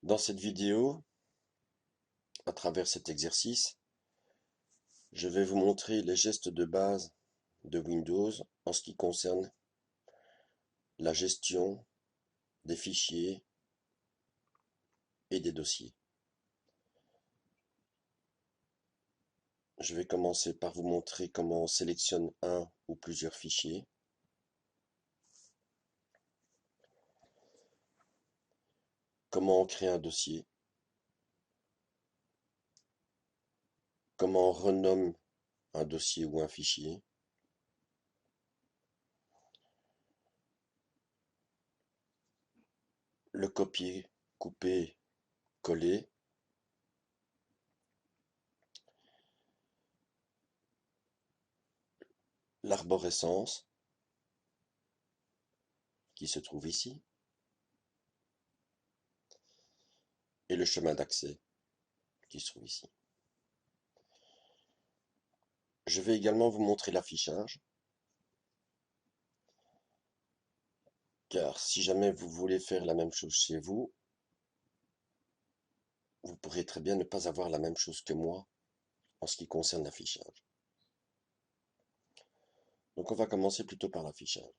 Dans cette vidéo, à travers cet exercice, je vais vous montrer les gestes de base de Windows en ce qui concerne la gestion des fichiers et des dossiers. Je vais commencer par vous montrer comment on sélectionne un ou plusieurs fichiers, comment on crée un dossier, comment on renomme un dossier ou un fichier, le copier, couper, coller, l'arborescence qui se trouve ici et le chemin d'accès qui se trouve ici. Je vais également vous montrer l'affichage, car si jamais vous voulez faire la même chose chez vous, vous pourrez très bien ne pas avoir la même chose que moi en ce qui concerne l'affichage. Donc on va commencer plutôt par l'affichage.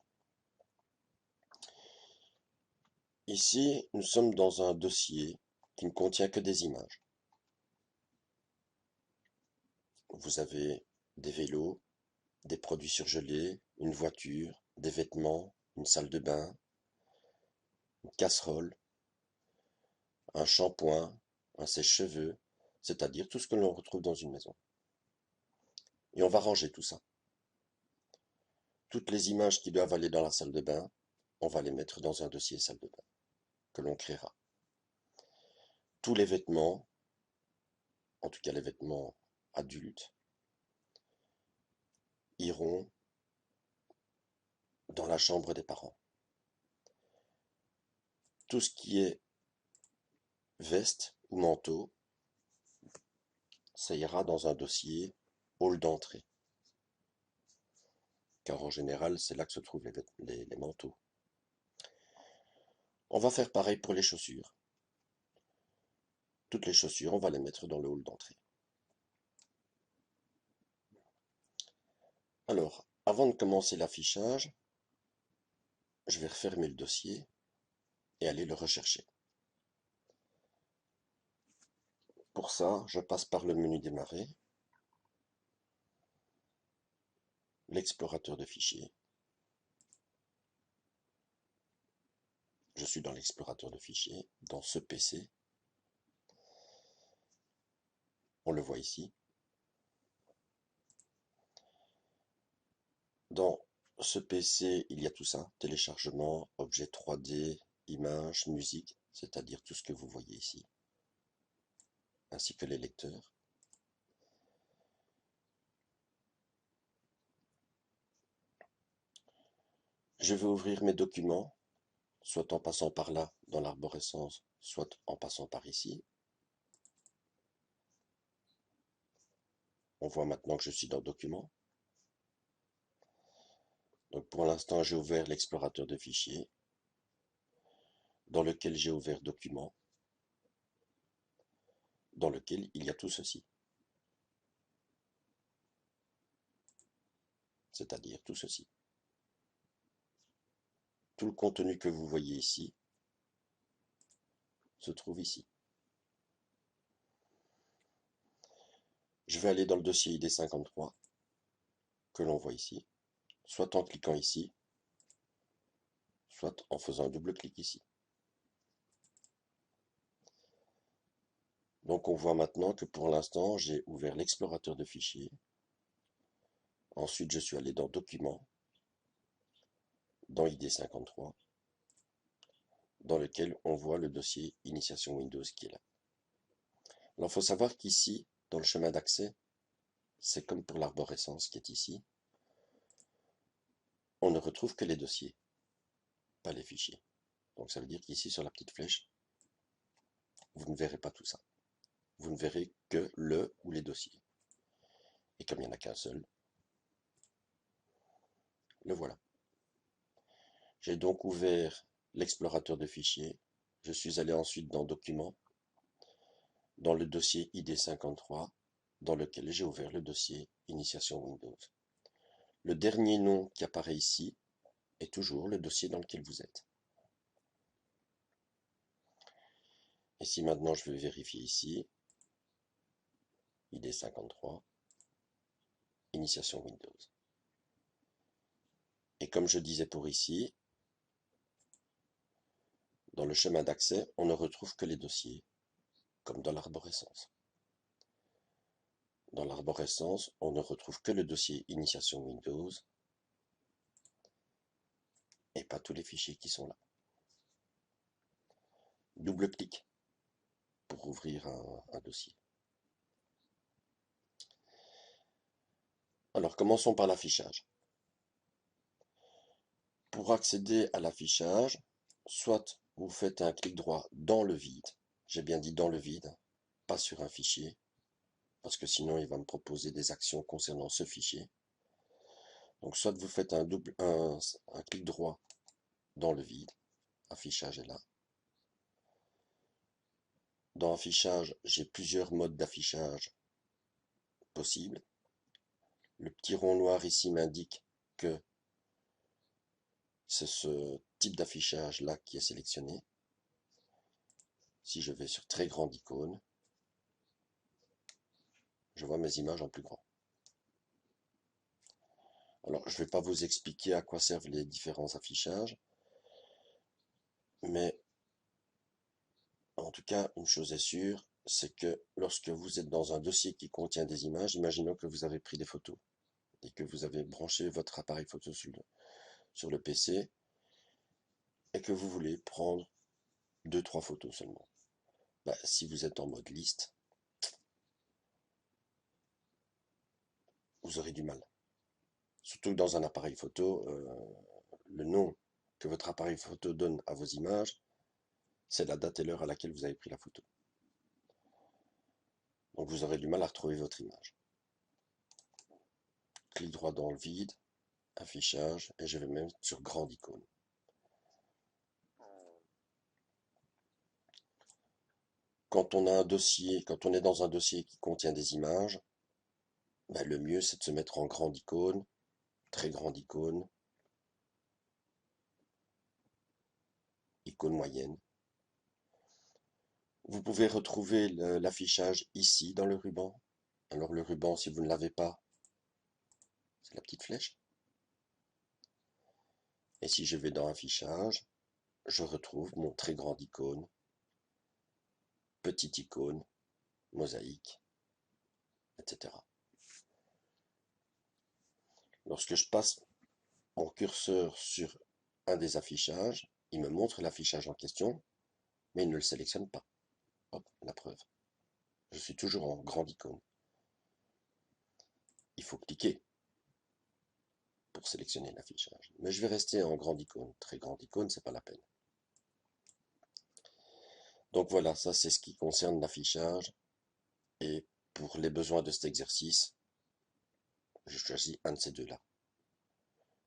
Ici, nous sommes dans un dossier qui ne contient que des images. Vous avez des vélos, des produits surgelés, une voiture, des vêtements, une salle de bain, une casserole, un shampoing, un sèche-cheveux, c'est-à-dire tout ce que l'on retrouve dans une maison. Et on va ranger tout ça. Toutes les images qui doivent aller dans la salle de bain, on va les mettre dans un dossier salle de bain que l'on créera. Tous les vêtements, en tout cas les vêtements adultes, iront dans la chambre des parents. Tout ce qui est veste ou manteau, ça ira dans un dossier hall d'entrée. Car en général, c'est là que se trouvent les manteaux. On va faire pareil pour les chaussures. Toutes les chaussures, on va les mettre dans le hall d'entrée. Alors, avant de commencer l'affichage, je vais refermer le dossier et aller le rechercher. Pour ça, je passe par le menu démarrer, l'explorateur de fichiers. Je suis dans l'explorateur de fichiers, dans ce PC. On le voit ici. Dans ce PC, il y a tout ça, téléchargement, objets 3D, images, musique, c'est-à-dire tout ce que vous voyez ici, ainsi que les lecteurs. Je vais ouvrir mes documents, soit en passant par là, dans l'arborescence, soit en passant par ici. On voit maintenant que je suis dans Documents. Donc pour l'instant, j'ai ouvert l'explorateur de fichiers, dans lequel j'ai ouvert Documents, dans lequel il y a tout ceci. C'est-à-dire tout ceci. Tout le contenu que vous voyez ici se trouve ici. Je vais aller dans le dossier ID53 que l'on voit ici, soit en cliquant ici, soit en faisant un double clic ici. Donc on voit maintenant que pour l'instant, j'ai ouvert l'explorateur de fichiers. Ensuite, je suis allé dans Documents, dans ID53, dans lequel on voit le dossier Initiation Windows qui est là. Alors il faut savoir qu'ici, dans le chemin d'accès, c'est comme pour l'arborescence qui est ici, on ne retrouve que les dossiers, pas les fichiers. Donc ça veut dire qu'ici, sur la petite flèche, vous ne verrez pas tout ça. Vous ne verrez que le ou les dossiers. Et comme il n'y en a qu'un seul, le voilà. J'ai donc ouvert l'explorateur de fichiers Je suis allé ensuite dans Documents, dans le dossier ID53, dans lequel j'ai ouvert le dossier Initiation Windows. Le dernier nom qui apparaît ici est toujours le dossier dans lequel vous êtes. Et si maintenant je veux vérifier ici, ID53, Initiation Windows. Et comme je disais pour ici, dans le chemin d'accès, on ne retrouve que les dossiers, comme dans l'arborescence. Dans l'arborescence, on ne retrouve que le dossier Initiation Windows et pas tous les fichiers qui sont là. Double-clic pour ouvrir un dossier. Alors, commençons par l'affichage. Pour accéder à l'affichage, soit vous faites un clic droit dans le vide, j'ai bien dit dans le vide, pas sur un fichier, parce que sinon il va me proposer des actions concernant ce fichier. Donc soit vous faites un clic droit dans le vide, affichage est là. Dans affichage, j'ai plusieurs modes d'affichage possibles. Le petit rond noir ici m'indique que c'est ce type d'affichage là qui est sélectionné. Si je vais sur très grande icône, je vois mes images en plus grand. Alors, je ne vais pas vous expliquer à quoi servent les différents affichages, mais en tout cas, une chose est sûre, c'est que lorsque vous êtes dans un dossier qui contient des images, imaginons que vous avez pris des photos et que vous avez branché votre appareil photo sur le PC et que vous voulez prendre 2-3 photos seulement. Si vous êtes en mode liste, vous aurez du mal. Surtout que dans un appareil photo, le nom que votre appareil photo donne à vos images, c'est la date et l'heure à laquelle vous avez pris la photo. Donc vous aurez du mal à retrouver votre image. Clic droit dans le vide, affichage, et je vais mettre sur grande icône. Quand on a un dossier, quand on est dans un dossier qui contient des images, le mieux c'est de se mettre en grande icône, très grande icône, icône moyenne. Vous pouvez retrouver l'affichage ici dans le ruban. Alors le ruban, si vous ne l'avez pas, c'est la petite flèche. Et si je vais dans affichage, je retrouve mon très grande icône, petite icône, mosaïque, etc. Lorsque je passe mon curseur sur un des affichages, il me montre l'affichage en question, mais il ne le sélectionne pas. Hop, la preuve. Je suis toujours en grande icône. Il faut cliquer pour sélectionner l'affichage. Mais je vais rester en grande icône. Très grande icône, c'est pas la peine. Donc voilà, ça c'est ce qui concerne l'affichage. Et pour les besoins de cet exercice, je choisis un de ces deux-là.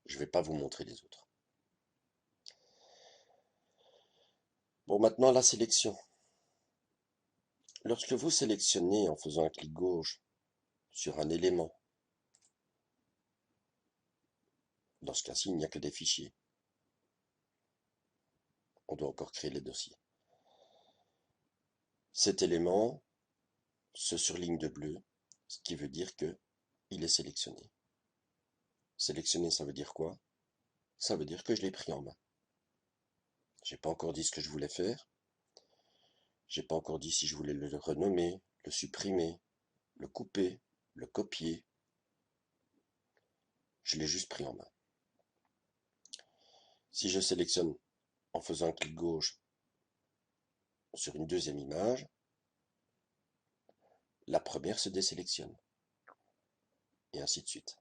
Je ne vais pas vous montrer les autres. Bon, maintenant la sélection. Lorsque vous sélectionnez en faisant un clic gauche sur un élément, dans ce cas-ci, il n'y a que des fichiers. On doit encore créer les dossiers. Cet élément se surligne de bleu, ce qui veut dire que il est sélectionné. Sélectionné, ça veut dire quoi? Ça veut dire que je l'ai pris en main. J'ai pas encore dit ce que je voulais faire. J'ai pas encore dit si je voulais le renommer, le supprimer, le couper, le copier. Je l'ai juste pris en main. Si je sélectionne en faisant un clic gauche sur une deuxième image, la première se désélectionne. Et ainsi de suite.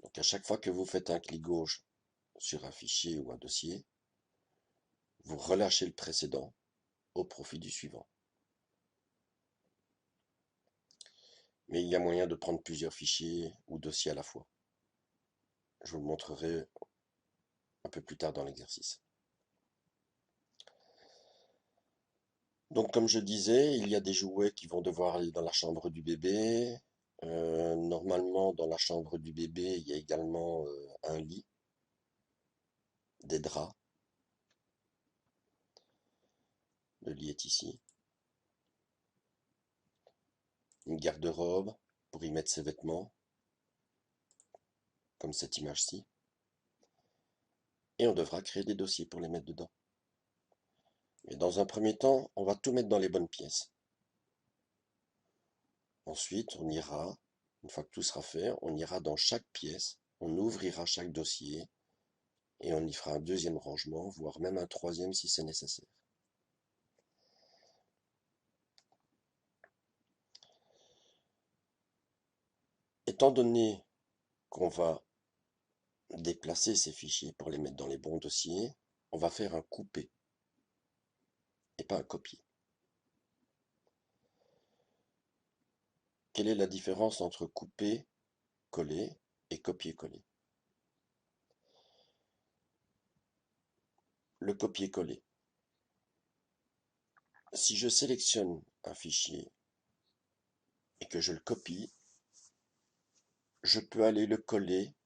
Donc à chaque fois que vous faites un clic gauche sur un fichier ou un dossier, vous relâchez le précédent au profit du suivant. Mais il y a moyen de prendre plusieurs fichiers ou dossiers à la fois. Je vous le montrerai un peu plus tard dans l'exercice. Donc comme je disais, il y a des jouets qui vont devoir aller dans la chambre du bébé. Normalement, dans la chambre du bébé, il y a également un lit, des draps. Le lit est ici. Une garde-robe pour y mettre ses vêtements, comme cette image-ci. Et on devra créer des dossiers pour les mettre dedans. Mais dans un premier temps, on va tout mettre dans les bonnes pièces. Ensuite, on ira, une fois que tout sera fait, on ira dans chaque pièce, on ouvrira chaque dossier et on y fera un deuxième rangement, voire même un troisième si c'est nécessaire. Étant donné qu'on va déplacer ces fichiers pour les mettre dans les bons dossiers, on va faire un coupé et pas un copier. Quelle est la différence entre couper, coller et copier-coller? Le copier-coller. Si je sélectionne un fichier et que je le copie, je peux aller le coller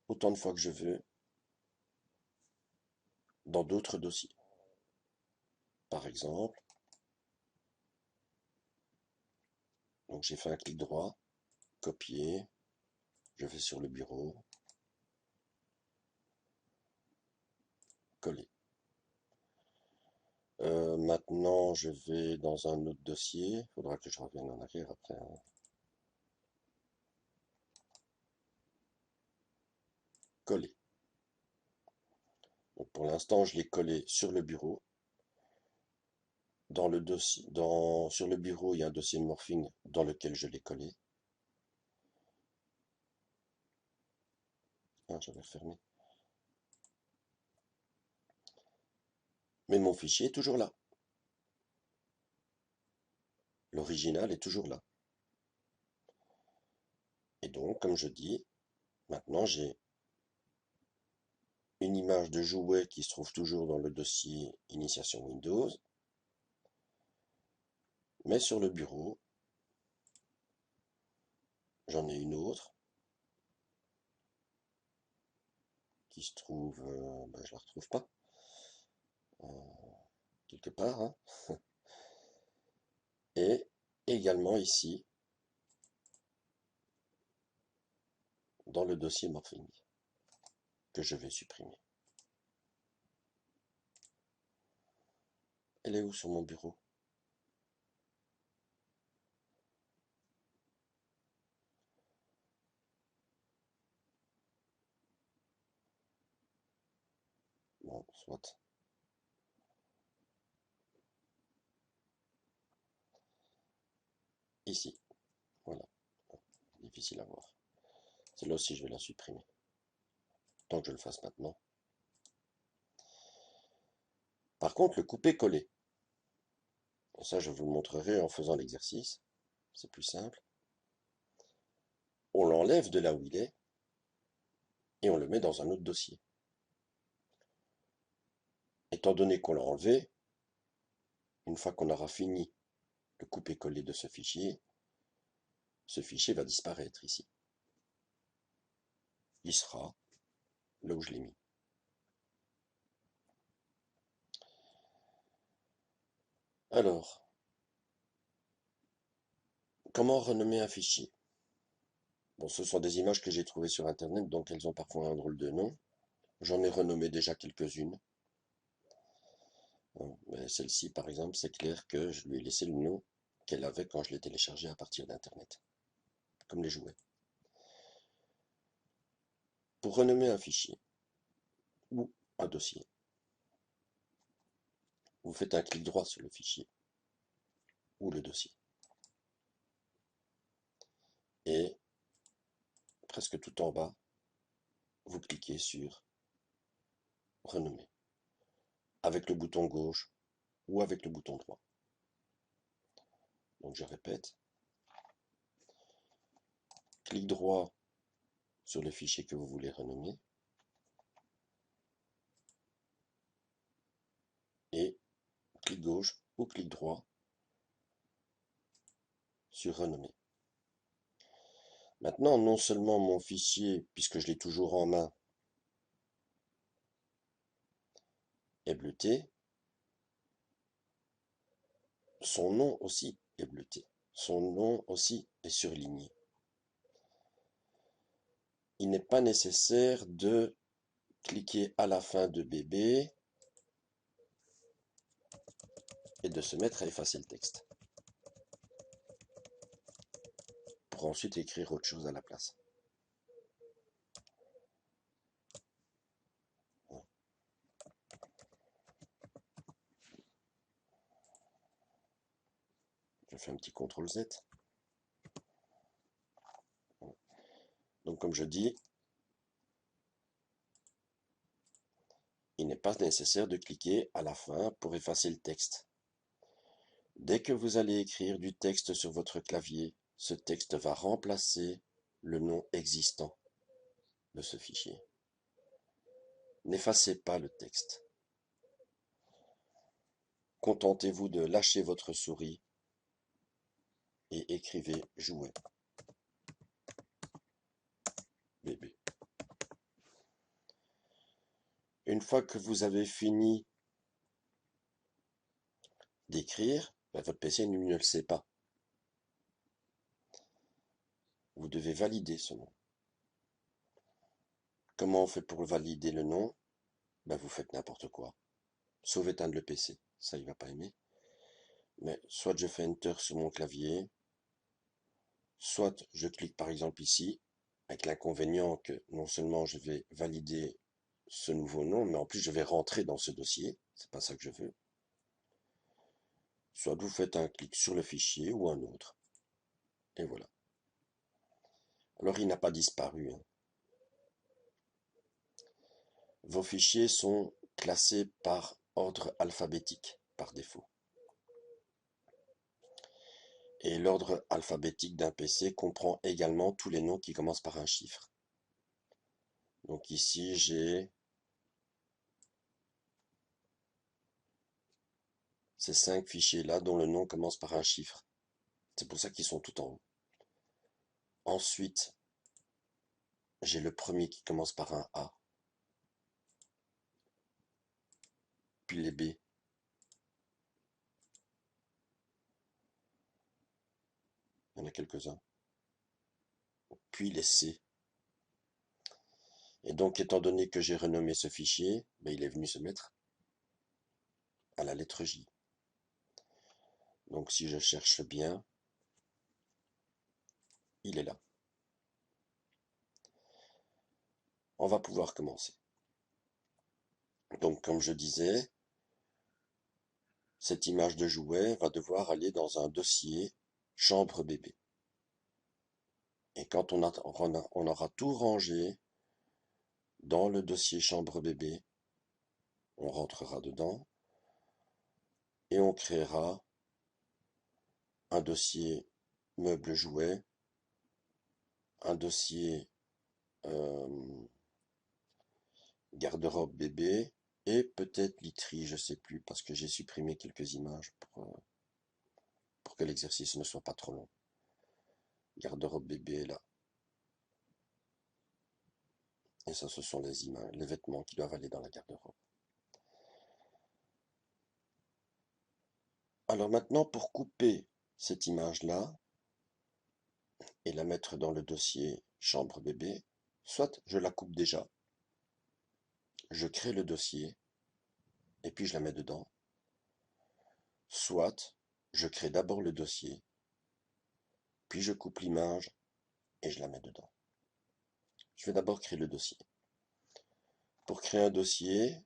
autant de fois que je veux dans d'autres dossiers. Par exemple, donc j'ai fait un clic droit, copier, je vais sur le bureau, coller. Maintenant, je vais dans un autre dossier. Il faudra que je revienne en arrière après, hein. Coller. Donc pour l'instant, je l'ai collé sur le bureau. Dans le dossier, sur le bureau, il y a un dossier morphing dans lequel je l'ai collé. Ah, j'avais fermé. Mais mon fichier est toujours là. L'original est toujours là. Et donc, comme je dis, maintenant j'ai une image de jouet qui se trouve toujours dans le dossier Initiation Windows. Mais sur le bureau, j'en ai une autre qui se trouve, je la retrouve pas, euh, quelque part, hein. Et également ici, dans le dossier morphing, que je vais supprimer. Elle est où sur mon bureau? Bon, soit. Ici, voilà. Difficile à voir. Celle-là aussi, je vais la supprimer. Tant que je le fasse maintenant. Par contre, le couper-coller. Ça, je vous le montrerai en faisant l'exercice. C'est plus simple. On l'enlève de là où il est et on le met dans un autre dossier. Étant donné qu'on l'a enlevé, une fois qu'on aura fini le couper-coller de ce fichier va disparaître ici. Il sera là où je l'ai mis. Alors, comment renommer un fichier? Bon, ce sont des images que j'ai trouvées sur Internet, donc elles ont parfois un drôle de nom. J'en ai renommé déjà quelques-unes. Celle-ci, par exemple, c'est clair que je lui ai laissé le nom qu'elle avait quand je l'ai téléchargée à partir d'Internet, comme les jouets. Pour renommer un fichier ou un dossier, vous faites un clic droit sur le fichier ou le dossier. Et presque tout en bas, vous cliquez sur renommer avec le bouton gauche ou avec le bouton droit. Donc je répète, clic droit sur le fichier que vous voulez renommer et clic gauche ou clic droit sur Renommer. Maintenant, non seulement mon fichier, puisque je l'ai toujours en main, est bleuté, son nom aussi est bleuté. Son nom aussi est surligné. Il n'est pas nécessaire de cliquer à la fin de bébé et de se mettre à effacer le texte pour ensuite écrire autre chose à la place. Je fais un petit CTRL Z. Donc comme je dis, il n'est pas nécessaire de cliquer à la fin pour effacer le texte. Dès que vous allez écrire du texte sur votre clavier, ce texte va remplacer le nom existant de ce fichier. N'effacez pas le texte. Contentez-vous de lâcher votre souris et écrivez jouet bébé. Une fois que vous avez fini d'écrire, votre PC ne le sait pas. Vous devez valider ce nom. Comment on fait pour valider le nom? Vous faites n'importe quoi. Sauf éteindre le PC. Ça, il va pas aimer. Mais soit je fais Enter sur mon clavier, soit je clique par exemple ici, avec l'inconvénient que non seulement je vais valider ce nouveau nom, mais en plus je vais rentrer dans ce dossier. C'est pas ça que je veux. Soit vous faites un clic sur le fichier ou un autre. Et voilà. Alors il n'a pas disparu, hein. Vos fichiers sont classés par ordre alphabétique, par défaut. Et l'ordre alphabétique d'un PC comprend également tous les noms qui commencent par un chiffre. Donc ici j'ai ces 5 fichiers-là dont le nom commence par un chiffre. C'est pour ça qu'ils sont tout en haut. Ensuite, j'ai le premier qui commence par un A. Puis les B. Il y en a quelques-uns. Puis les C. Et donc, étant donné que j'ai renommé ce fichier, il est venu se mettre à la lettre J. Donc, si je cherche bien, il est là. On va pouvoir commencer. Donc, comme je disais, cette image de jouet va devoir aller dans un dossier chambre bébé. Et quand on aura tout rangé dans le dossier chambre bébé, on rentrera dedans et on créera un dossier meuble jouet, un dossier garde-robe bébé et peut-être literie, je sais plus, parce que j'ai supprimé quelques images pour que l'exercice ne soit pas trop long. Garde-robe bébé est là. Et ça, ce sont les images, les vêtements qui doivent aller dans la garde-robe. Alors maintenant, pour couper cette image-là et la mettre dans le dossier chambre bébé, soit je la coupe déjà, je crée le dossier et puis je la mets dedans, soit je crée d'abord le dossier, puis je coupe l'image et je la mets dedans. Je vais d'abord créer le dossier. Pour créer un dossier,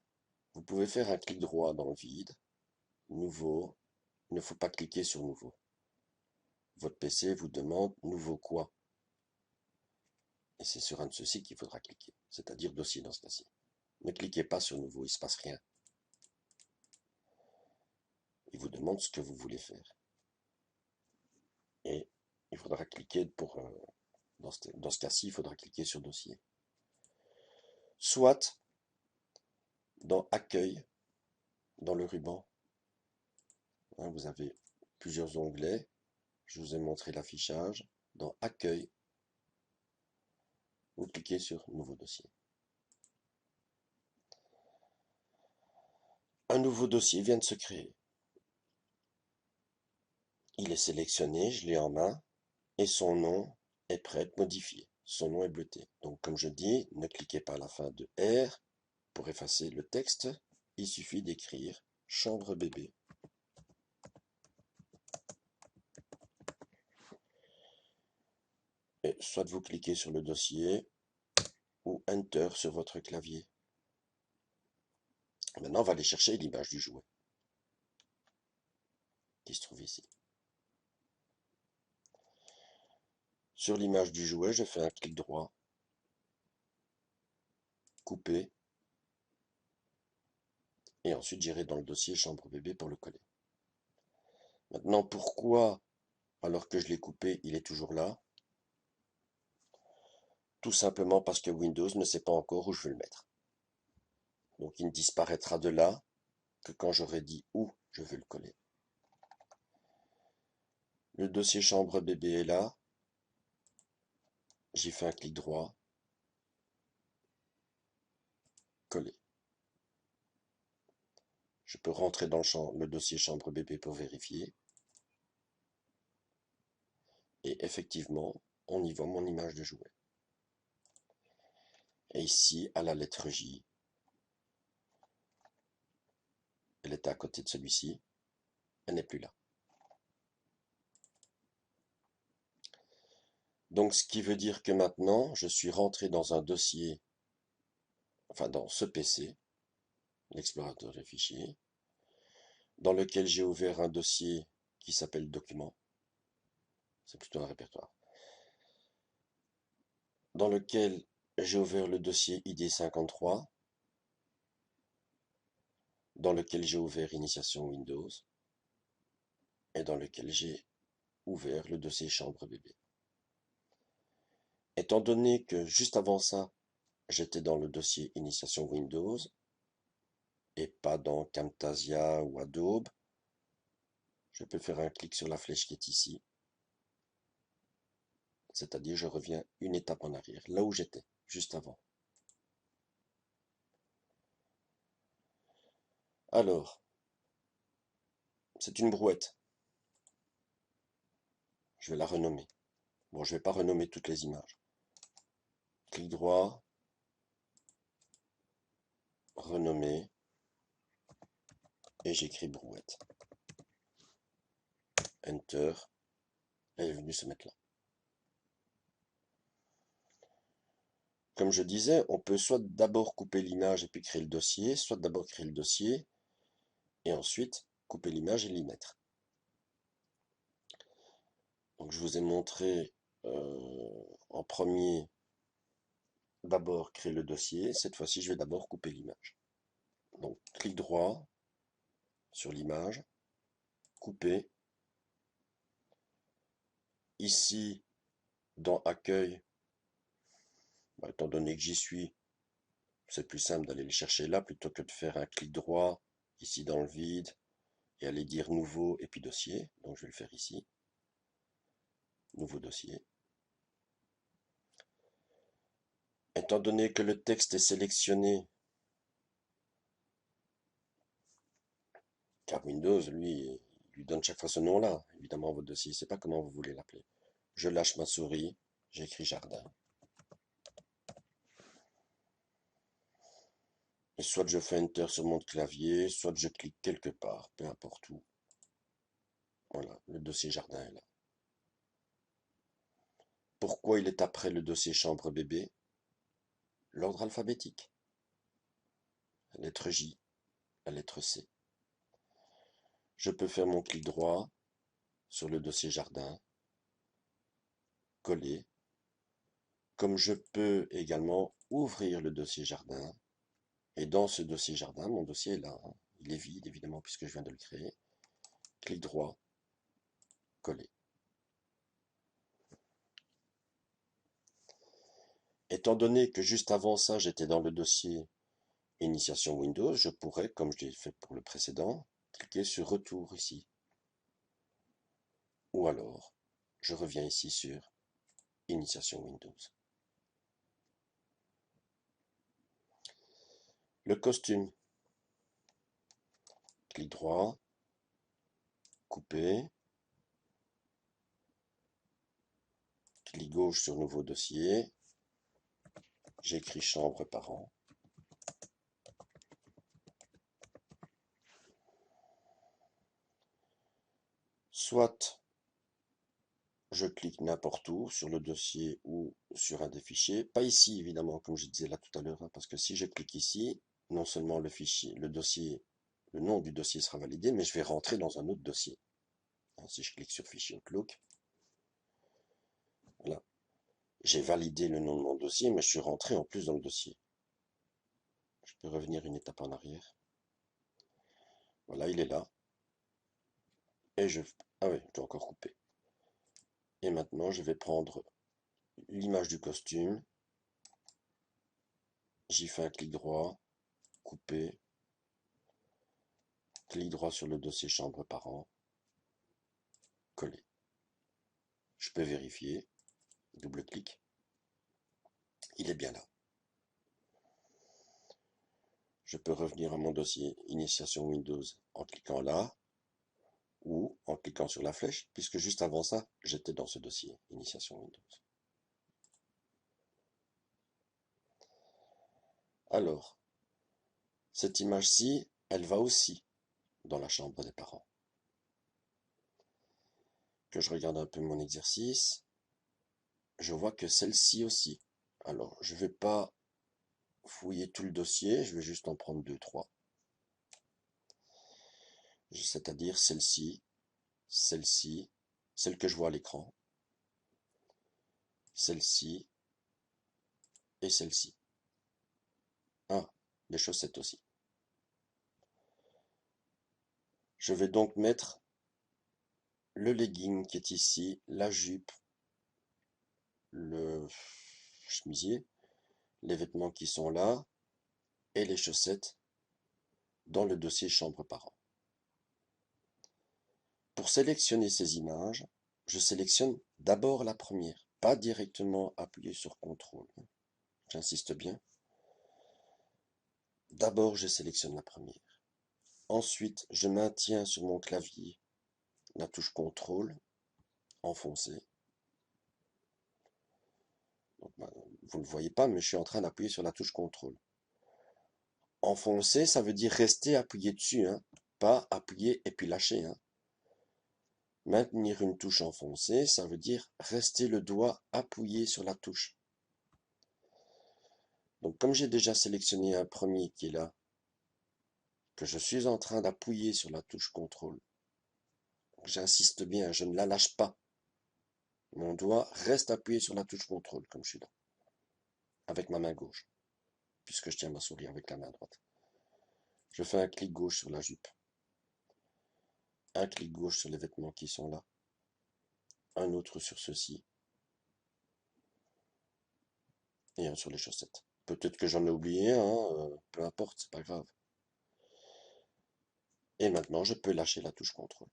vous pouvez faire un clic droit dans le vide, nouveau, il ne faut pas cliquer sur nouveau. Votre PC vous demande nouveau quoi? Et c'est sur un de ceux-ci qu'il faudra cliquer, c'est-à-dire dossier dans ce cas-ci. Ne cliquez pas sur nouveau, il ne se passe rien. Il vous demande ce que vous voulez faire. Et il faudra cliquer dans ce cas-ci, il faudra cliquer sur dossier. Soit dans accueil, dans le ruban, Vous avez plusieurs onglets. Je vous ai montré l'affichage. Dans Accueil, vous cliquez sur Nouveau dossier. Un nouveau dossier vient de se créer. Il est sélectionné, je l'ai en main, et son nom est prêt à être modifié. Son nom est bleuté. Donc comme je dis, ne cliquez pas à la fin de R pour effacer le texte. Il suffit d'écrire chambre bébé. Et soit vous cliquez sur le dossier ou Enter sur votre clavier. Maintenant, on va aller chercher l'image du jouet qui se trouve ici. Sur l'image du jouet, je fais un clic droit, couper, et ensuite j'irai dans le dossier chambre bébé pour le coller. Maintenant, pourquoi, alors que je l'ai coupé, il est toujours là? Tout simplement parce que Windows ne sait pas encore où je veux le mettre. Donc il ne disparaîtra de là que quand j'aurai dit où je veux le coller. Le dossier chambre bébé est là. J'y fais un clic droit, coller. Je peux rentrer dans le dossier chambre bébé pour vérifier. Et effectivement, on y voit mon image de jouet. Et ici, à la lettre J, elle était à côté de celui-ci, elle n'est plus là. Donc ce qui veut dire que maintenant, je suis rentré dans un dossier, enfin dans ce PC, l'explorateur des fichiers, dans lequel j'ai ouvert un dossier qui s'appelle Documents, c'est plutôt un répertoire, dans lequel j'ai ouvert le dossier ID53, dans lequel j'ai ouvert Initiation Windows, et dans lequel j'ai ouvert le dossier Chambre bébé. Étant donné que juste avant ça, j'étais dans le dossier Initiation Windows, et pas dans Camtasia ou Adobe, je peux faire un clic sur la flèche qui est ici, c'est-à-dire je reviens une étape en arrière, là où j'étais, juste avant. Alors, c'est une brouette. Je vais la renommer. Bon, je ne vais pas renommer toutes les images. Clic droit, renommer, et j'écris brouette. Enter, elle est venue se mettre là. Comme je disais, on peut soit d'abord couper l'image et puis créer le dossier, soit d'abord créer le dossier et ensuite couper l'image et l'y mettre. Donc je vous ai montré en premier d'abord créer le dossier. Cette fois-ci, je vais d'abord couper l'image. Donc clic droit sur l'image, couper. Ici, dans Accueil, étant donné que j'y suis, c'est plus simple d'aller le chercher là plutôt que de faire un clic droit ici dans le vide et aller dire nouveau et puis dossier. Donc je vais le faire ici. Nouveau dossier. Étant donné que le texte est sélectionné, car Windows, lui donne chaque fois ce nom-là. Évidemment, votre dossier, je ne sait pas comment vous voulez l'appeler. Je lâche ma souris, j'écris jardin. Et soit je fais Enter sur mon clavier, soit je clique quelque part, peu importe où. Voilà, le dossier jardin est là. Pourquoi il est après le dossier chambre bébé? L'ordre alphabétique. La lettre J, la lettre C. Je peux faire mon clic droit sur le dossier jardin, coller. Comme je peux également ouvrir le dossier jardin, et dans ce dossier jardin, mon dossier est là, hein. Il est vide évidemment puisque je viens de le créer. Clic droit, coller. Étant donné que juste avant ça, j'étais dans le dossier Initiation Windows, je pourrais, comme je l'ai fait pour le précédent, cliquer sur Retour ici, ou alors je reviens ici sur Initiation Windows. Le costume, clic droit, couper, clic gauche sur nouveau dossier, j'écris chambre parent. Soit je clique n'importe où, sur le dossier ou sur un des fichiers. Pas ici, évidemment, comme je disais là tout à l'heure, hein, parce que si je clique ici, non seulement le fichier, le nom du dossier sera validé, mais je vais rentrer dans un autre dossier. Hein, si je clique sur fichier Outlook, voilà. J'ai validé le nom de mon dossier, mais je suis rentré en plus dans le dossier. Je peux revenir une étape en arrière. Voilà, il est là. Et ah oui, je dois encore couper. Et maintenant, je vais prendre l'image du costume. J'y fais un clic droit, couper, clic droit sur le dossier chambre parent, coller. Je peux vérifier, double clic, il est bien là. Je peux revenir à mon dossier Initiation Windows en cliquant là, ou en cliquant sur la flèche, puisque juste avant ça, j'étais dans ce dossier Initiation Windows. Alors, cette image-ci, elle va aussi dans la chambre des parents. Que je regarde un peu mon exercice, je vois que celle-ci aussi. Alors, je ne vais pas fouiller tout le dossier, je vais juste en prendre 2, 3. C'est-à-dire celle-ci, celle-ci, celle que je vois à l'écran, celle-ci et celle-ci. Ah, les chaussettes aussi. Je vais donc mettre le legging qui est ici, la jupe, le chemisier, les vêtements qui sont là et les chaussettes dans le dossier chambre parent. Pour sélectionner ces images, je sélectionne d'abord la première, pas directement appuyer sur CTRL. J'insiste bien. D'abord, je sélectionne la première. Ensuite, je maintiens sur mon clavier la touche CTRL, enfoncée. Donc, vous ne le voyez pas, mais je suis en train d'appuyer sur la touche CTRL. Enfoncer, ça veut dire rester appuyé dessus, hein, pas appuyer et puis lâcher. Hein. Maintenir une touche enfoncée, ça veut dire rester le doigt appuyé sur la touche. Donc comme j'ai déjà sélectionné un premier qui est là, que je suis en train d'appuyer sur la touche CTRL, j'insiste bien, je ne la lâche pas. Mon doigt reste appuyé sur la touche CTRL comme je suis là, avec ma main gauche, puisque je tiens ma souris avec la main droite. Je fais un clic gauche sur la jupe, un clic gauche sur les vêtements qui sont là, un autre sur ceux-ci, et un sur les chaussettes. Peut-être que j'en ai oublié un, peu importe, c'est pas grave. Et maintenant, je peux lâcher la touche CTRL.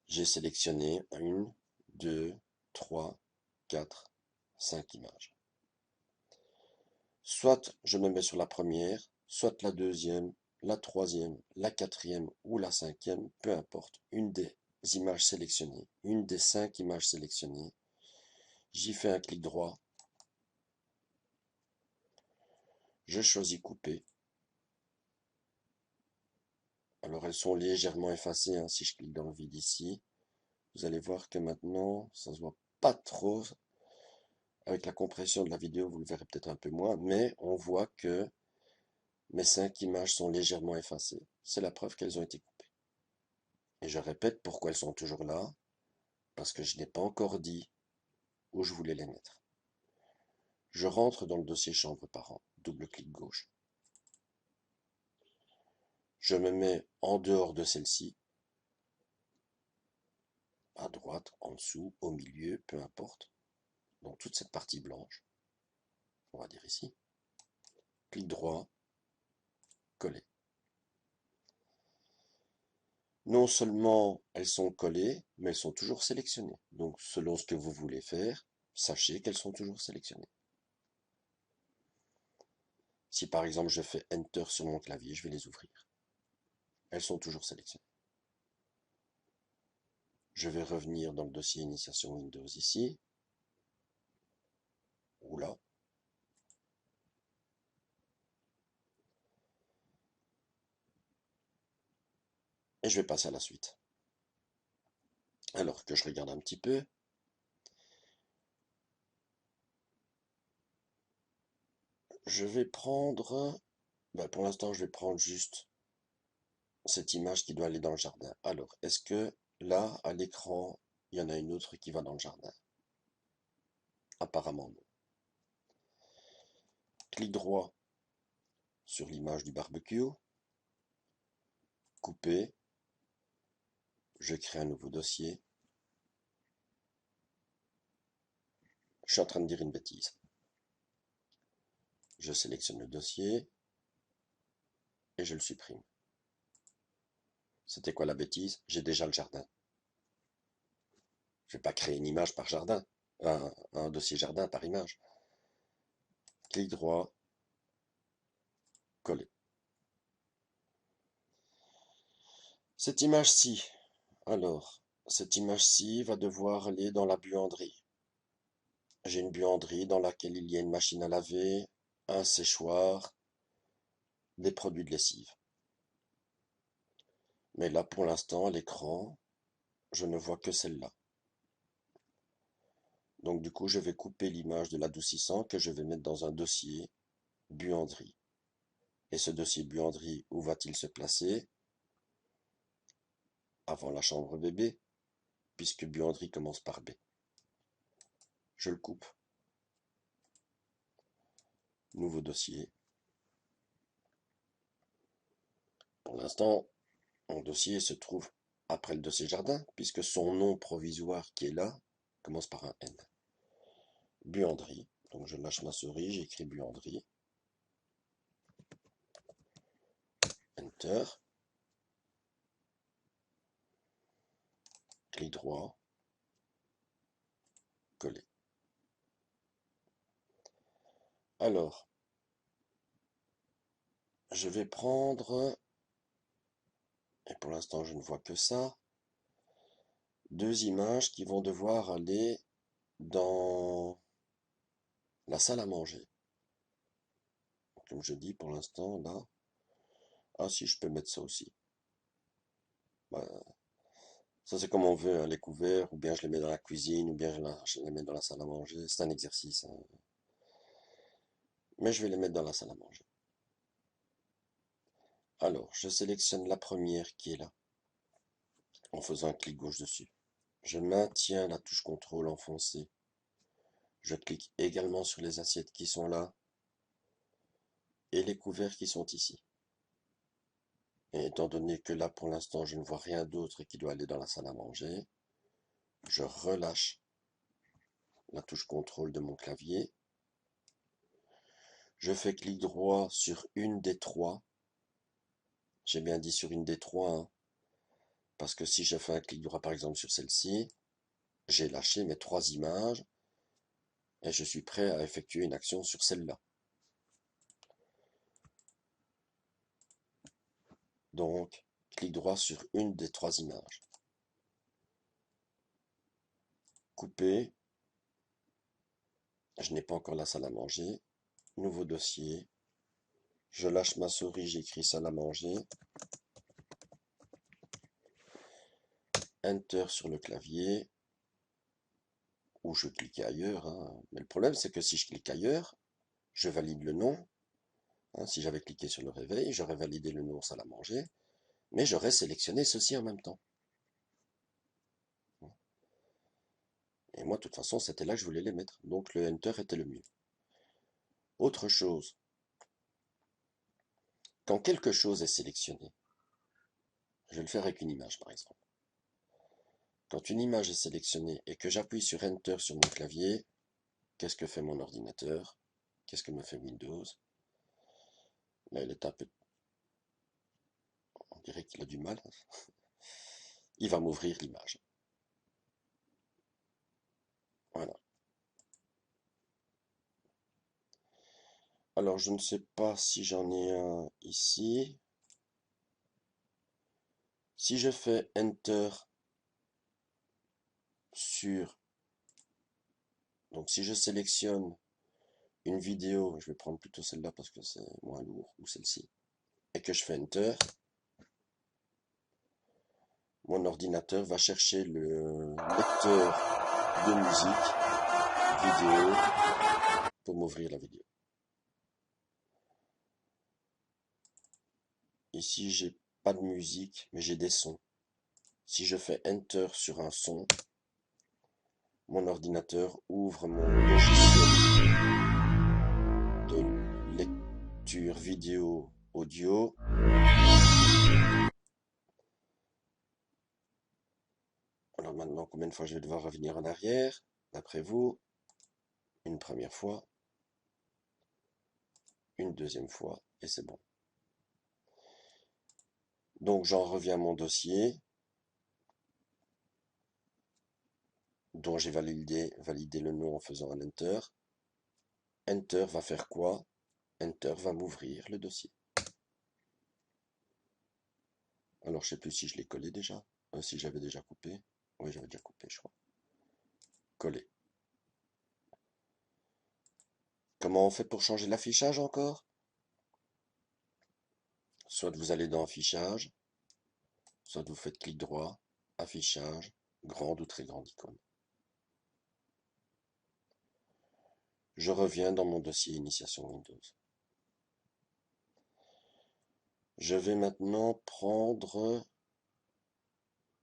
J'ai sélectionné 1, 2, 3, 4, 5 images. Soit je me mets sur la première, soit la deuxième, la troisième, la quatrième ou la cinquième, peu importe, une des images sélectionnées, une des 5 images sélectionnées. J'y fais un clic droit. Je choisis couper. Alors elles sont légèrement effacées, hein, si je clique dans le vide ici. Vous allez voir que maintenant, ça ne se voit pas trop. Avec la compression de la vidéo, vous le verrez peut-être un peu moins, mais on voit que mes 5 images sont légèrement effacées. C'est la preuve qu'elles ont été coupées. Et je répète pourquoi elles sont toujours là, parce que je n'ai pas encore dit où je voulais les mettre. Je rentre dans le dossier chambre parent, double clic gauche. Je me mets en dehors de celle-ci, à droite, en dessous, au milieu, peu importe, dans toute cette partie blanche. On va dire ici. Clic droit, coller. Non seulement elles sont collées, mais elles sont toujours sélectionnées. Donc selon ce que vous voulez faire, sachez qu'elles sont toujours sélectionnées. Si par exemple je fais Enter sur mon clavier, je vais les ouvrir. Elles sont toujours sélectionnées. Je vais revenir dans le dossier Initiation Windows ici. Oula. Et je vais passer à la suite. Alors que je regarde un petit peu. Je vais prendre... pour l'instant, je vais prendre juste cette image qui doit aller dans le jardin. Alors, est-ce que là, à l'écran, il y en a une autre qui va dans le jardin? Apparemment non. Clic droit sur l'image du barbecue. Couper. Je crée un nouveau dossier. Je suis en train de dire une bêtise. Je sélectionne le dossier et je le supprime. C'était quoi la bêtise? J'ai déjà le jardin. Je ne vais pas créer une image par jardin, un dossier jardin par image. Clic droit, coller. Cette image-ci, alors, cette image-ci va devoir aller dans la buanderie. J'ai une buanderie dans laquelle il y a une machine à laver, un séchoir, des produits de lessive. Mais là, pour l'instant, à l'écran, je ne vois que celle-là. Donc du coup, je vais couper l'image de l'adoucissant que je vais mettre dans un dossier buanderie. Et ce dossier buanderie, où va-t-il se placer? Avant la chambre bébé, puisque buanderie commence par B. Je le coupe. Nouveau dossier. Pour l'instant, mon dossier se trouve après le dossier jardin, puisque son nom provisoire qui est là commence par un N. Buanderie. Donc je lâche ma souris, j'écris buanderie. Enter. Clic droit. Coller. Alors, je vais prendre, et pour l'instant je ne vois que ça, deux images qui vont devoir aller dans la salle à manger. Comme je dis pour l'instant là, ah si je peux mettre ça aussi. Bah, ça c'est comme on veut, hein, les couverts, ou bien je les mets dans la cuisine, ou bien je les mets dans la salle à manger. C'est un exercice, hein. Mais je vais les mettre dans la salle à manger. Alors, je sélectionne la première qui est là, en faisant un clic gauche dessus. Je maintiens la touche contrôle enfoncée. Je clique également sur les assiettes qui sont là, et les couverts qui sont ici. Et étant donné que là, pour l'instant, je ne vois rien d'autre qui doit aller dans la salle à manger, je relâche la touche contrôle de mon clavier. Je fais clic droit sur une des trois. J'ai bien dit sur une des trois, hein, parce que si je fais un clic droit par exemple sur celle-ci, j'ai lâché mes trois images et je suis prêt à effectuer une action sur celle-là. Donc, clic droit sur une des trois images. Couper. Je n'ai pas encore la salle à manger. Nouveau dossier. Je lâche ma souris, j'écris salle à manger. Enter sur le clavier. Ou je clique ailleurs, hein. Mais le problème, c'est que si je clique ailleurs, je valide le nom. Hein, si j'avais cliqué sur le réveil, j'aurais validé le nom salle à manger. Mais j'aurais sélectionné ceci en même temps. Et moi, de toute façon, c'était là que je voulais les mettre. Donc le Enter était le mieux. Autre chose, quand quelque chose est sélectionné, je vais le faire avec une image par exemple. Quand une image est sélectionnée et que j'appuie sur Enter sur mon clavier, qu'est-ce que fait mon ordinateur? Qu'est-ce que me fait Windows? Là, il est un peu... On dirait qu'il a du mal. il va m'ouvrir l'image. Voilà. Alors, je ne sais pas si j'en ai un ici. Si je fais Enter sur... Donc, si je sélectionne une vidéo, je vais prendre plutôt celle-là parce que c'est moins lourd, ou celle-ci, et que je fais Enter, mon ordinateur va chercher le lecteur de musique vidéo pour m'ouvrir la vidéo. Ici, j'ai pas de musique, mais j'ai des sons. Si je fais Enter sur un son, mon ordinateur ouvre mon logiciel de lecture vidéo audio. Alors maintenant, combien de fois je vais devoir revenir en arrière? D'après vous, une première fois, une deuxième fois, et c'est bon. Donc j'en reviens à mon dossier, dont j'ai validé le nom en faisant un Enter. Enter va faire quoi? Enter va m'ouvrir le dossier. Alors je sais plus si je l'ai collé déjà, si j'avais déjà coupé. Oui, j'avais déjà coupé, je crois. Coller. Comment on fait pour changer l'affichage encore? Soit vous allez dans Affichage, soit vous faites clic droit, Affichage, grande ou très grande icône. Je reviens dans mon dossier Initiation Windows. Je vais maintenant prendre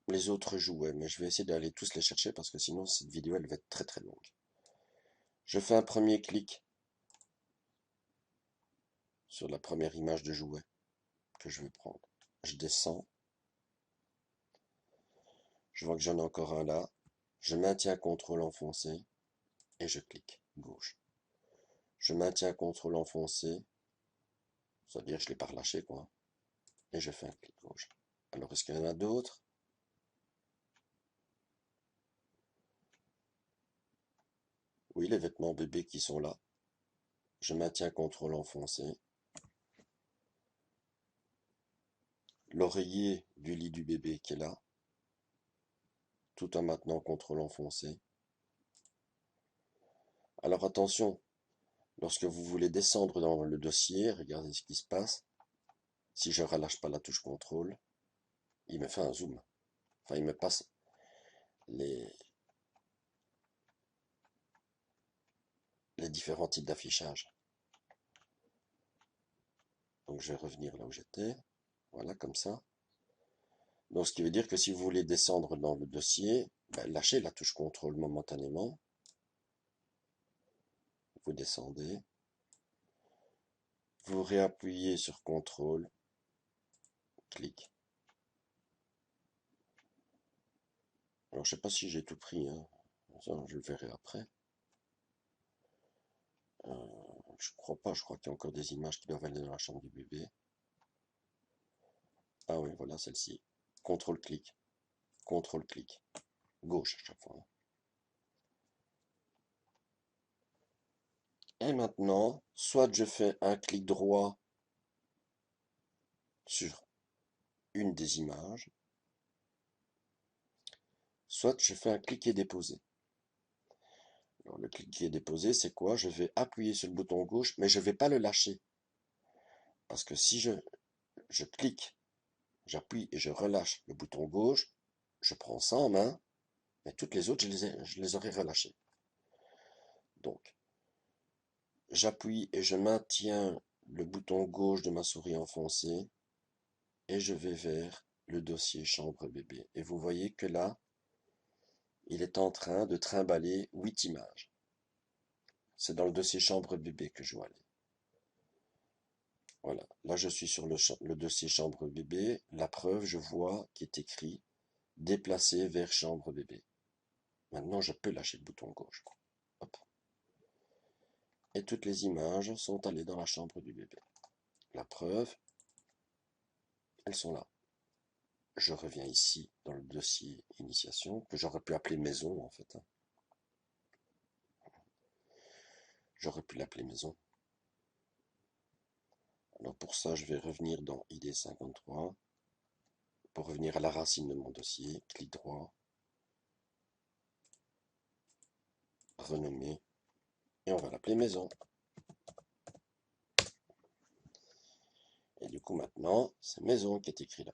les autres jouets, mais je vais essayer d'aller tous les chercher parce que sinon cette vidéo elle va être très très longue. Je fais un premier clic sur la première image de jouet que je veux prendre. Je descends. Je vois que j'en ai encore un là. Je maintiens CTRL enfoncé et je clique gauche. Je maintiens CTRL enfoncé, c'est-à-dire que je ne l'ai pas relâché quoi. Et je fais un clic gauche. Alors est-ce qu'il y en a d'autres? Oui, les vêtements bébés qui sont là. Je maintiens CTRL enfoncé. L'oreiller du lit du bébé qui est là. Tout en maintenant CTRL enfoncé. Alors attention, lorsque vous voulez descendre dans le dossier, regardez ce qui se passe. Si je relâche pas la touche CTRL, il me fait un zoom. Enfin, il me passe les différents types d'affichage. Donc je vais revenir là où j'étais. Voilà, comme ça. Donc ce qui veut dire que si vous voulez descendre dans le dossier, lâchez la touche CTRL momentanément. Vous descendez. Vous réappuyez sur CTRL. Clic. Alors je sais pas si j'ai tout pris, hein. Ça, je le verrai après. Je crois pas, je crois qu'il y a encore des images qui doivent aller dans la chambre du bébé. Ah oui, voilà celle-ci. CTRL-clic. CTRL-clic. Gauche à chaque fois. Et maintenant, soit je fais un clic droit sur une des images, soit je fais un clic et déposer. Alors le clic et déposer, c'est quoi? Je vais appuyer sur le bouton gauche, mais je ne vais pas le lâcher. Parce que si je clique, j'appuie et je relâche le bouton gauche, je prends ça en main, mais toutes les autres, je les aurais relâchées. Donc, j'appuie et je maintiens le bouton gauche de ma souris enfoncé et je vais vers le dossier chambre bébé. Et vous voyez que là, il est en train de trimballer 8 images. C'est dans le dossier chambre bébé que je dois aller. Voilà, là je suis sur le dossier chambre bébé. La preuve, je vois qui est écrit déplacer vers chambre bébé. Maintenant, je peux lâcher le bouton gauche. Hop. Et toutes les images sont allées dans la chambre du bébé. La preuve, elles sont là. je reviens ici dans le dossier initiation, que j'aurais pu appeler maison en fait. J'aurais pu l'appeler maison. Alors pour ça, je vais revenir dans ID 53. Pour revenir à la racine de mon dossier, clic droit, renommer, et on va l'appeler maison. Et du coup maintenant, c'est maison qui est écrit là.